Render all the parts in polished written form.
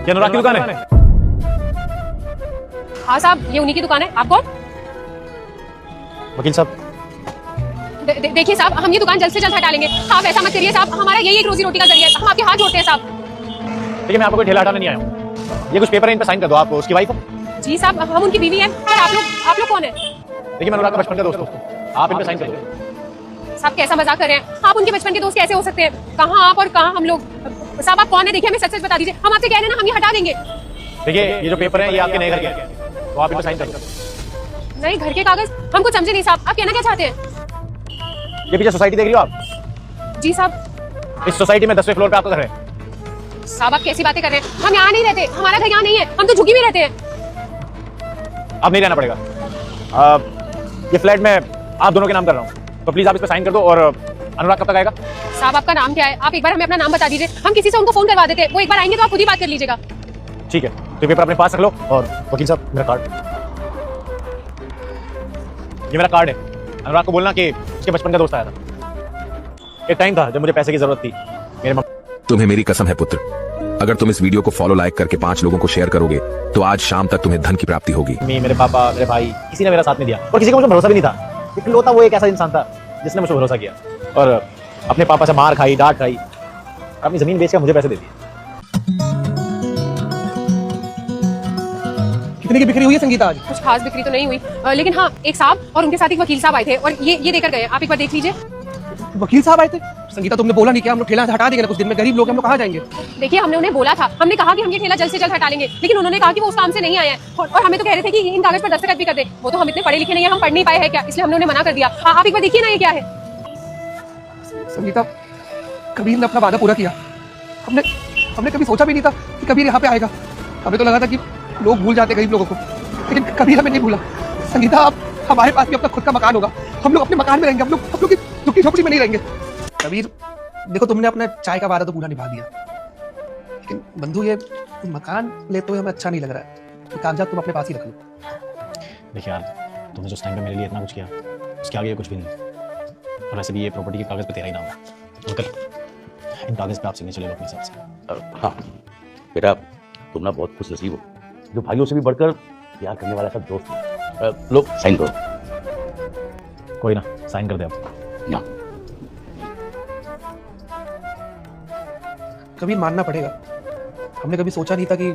ये अनुराग की दुकान है? हाँ साहब, ये उन्हीं की दुकान है। आप कौन? वकील साहब। देखिए साहब, हम ये दुकान जल्द से जल्द हटा लेंगे। आप ऐसा मत करिए साहब, हमारा यही एक रोजी रोटी का जरिया है। हम आपके हाथ जोड़ते हैं साहब। देखिए, मैं आपको कोई ठेला हटाने नहीं आया हूँ। ये कुछ पेपर है, इन पे साइन कर दो। आप उसकी वाइफ हो? जी साहब, हम उनकी बीवी हैं। पर आप लोग कौन है? देखिए, मैं अनुराग का बचपन का दोस्त हूँ। आप इन पे साइन कर दो। साहब कैसा मजाक कर रहे हैं आप? उनके बचपन के दोस्त कैसे हो सकते हैं? कहाँ आप और कहाँ हम लोग? साहब आप कौन है? देखिए, हमें सच सच बता दीजिए। हम आपसे कह रहे हैं ना, हम ये हटा देंगे। देखिए, ये जो पेपर है, ये आपके नए घर के हैं, तो आप इन पे साइन कर दो। नहीं, घर के कागज हम कुछ समझे नहीं साहब। आप कहना क्या चाहते हैं? ये पीछे सोसाइटी देख रही हो आप? जी साहब। इस सोसाइटी में 10वें फ्लोर पे आपका घर है। साहब आप कैसी बातें कर रहे हैं? हम यहाँ नहीं रहते, हमारा घर यहाँ नहीं है। हम तो झुग्गी में रहते हैं। अब नहीं रहना पड़ेगा। ये फ्लैट में आप दोनों के नाम कर रहा हूँ, तो प्लीज आप इस पे साइन कर दो। और अनुराग कब तक आएगा? साहब आपका नाम क्या है? आप एक बार हमें अपना नाम बता दीजिए। हम किसी से उनको फोन करवा देते हैं। वो एक बार आएंगे तो आप खुद ही बात कर लीजिएगा। ठीक है, तो ये पेपर अपने पास रख लो। और वकील साहब, मेरा कार्ड, ये मेरा कार्ड है। अनुराग को बोलना कि उसके बचपन का दोस्त आया था। एक टाइम था जब मुझे पैसे की जरूरत थी। मेरे तुम्हें मेरी कसम है पुत्र, अगर तुम इस वीडियो को फॉलो लाइक करके 5 लोगों को शेयर करोगे तो आज शाम तक तुम्हें धन की प्राप्ति होगी। मम्मी, मेरे पापा, मेरे भाई, किसी ने मेरा साथ नहीं दिया और किसी को मुझे भरोसा भी नहीं था। इकलौता वो एक ऐसा इंसान था जिसने मुझे भरोसा किया और अपने पापा से मार खाई, डांट खाई, अपनी जमीन बेच कर मुझे पैसे दे दिए। कितने की बिक्री हुई है संगीता आज? कुछ खास बिक्री तो नहीं हुई, लेकिन हाँ, एक साहब और उनके साथ एक वकील साहब आए थे और ये देकर गए। आप एक बार देख लीजिए। वकील साहब आए थे? संगीता तुमने बोला नहीं क्या हम लोग ठेला से हटा देंगे ना कुछ दिन में? गरीब लोग हम लोग कहाँ जाएंगे? देखिए, हमने उन्हें बोला था, हमने कहा कि हम ये ठेला जल्द से जल्द हटा लेंगे, लेकिन उन्होंने कहा कि वो उस काम से नहीं आए हैं और हमें तो कह रहे थे कि इन कागज पर दस्तखत भी कर दे। वो तो हम इतने पढ़े लिखे नहीं है, हम पढ़ नहीं पाए हैं क्या, इसलिए हमने उन्हें मना कर दिया। आप एक बार देखिए ना, ये क्या है? संगीता, कबीर ने अपना वादा पूरा किया। हमने कभी सोचा भी नहीं था कि कबीर यहाँ पे आएगा। हमें तो लगा था कि लोग भूल जाते गरीब लोगों को, लेकिन कबीर हमें नहीं भूला। संगीता, अब हमारे पास भी अपना खुद का मकान होगा। हम लोग अपने मकान में रहेंगे। हम लोग की दुखी झोपड़ी में नहीं रहेंगे। कबीर, देखो तुमने अपना चाय का वादा तो पूरा निभा दिया, लेकिन बंधु ये मकान लेते हुए हमें अच्छा नहीं लग रहा है। तो कागजात तुम अपने पास ही रख लो। देखिए यार, तुमने जिस टाइम पे मेरे लिए इतना कुछ किया, उसके आगे कुछ भी नहीं। और वैसे भी ये प्रॉपर्टी के कागज पे तेरा ही नाम है। और कल इन कागज पे आप सिग्नेचर ले लो अपने हिसाब से। हाँ बेटा, तुम ना बहुत खुश नसीब हो, जो भाइयों से भी बढ़कर प्यार करने वाला सब दोस्त है। लो साइन करो। कोई ना, साइन कर दे आप। ना कबीर, मानना पड़ेगा, हमने कभी सोचा नहीं था कि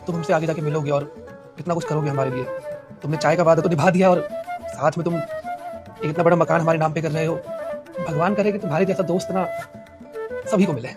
तुम हमसे आगे जाके मिलोगे और इतना कुछ करोगे हमारे लिए। तुमने चाय का वादा तो निभा दिया और साथ में तुम एक इतना बड़ा मकान हमारे नाम पे कर रहे हो। भगवान करे कि तुम्हारे जैसा दोस्त ना सभी को मिले।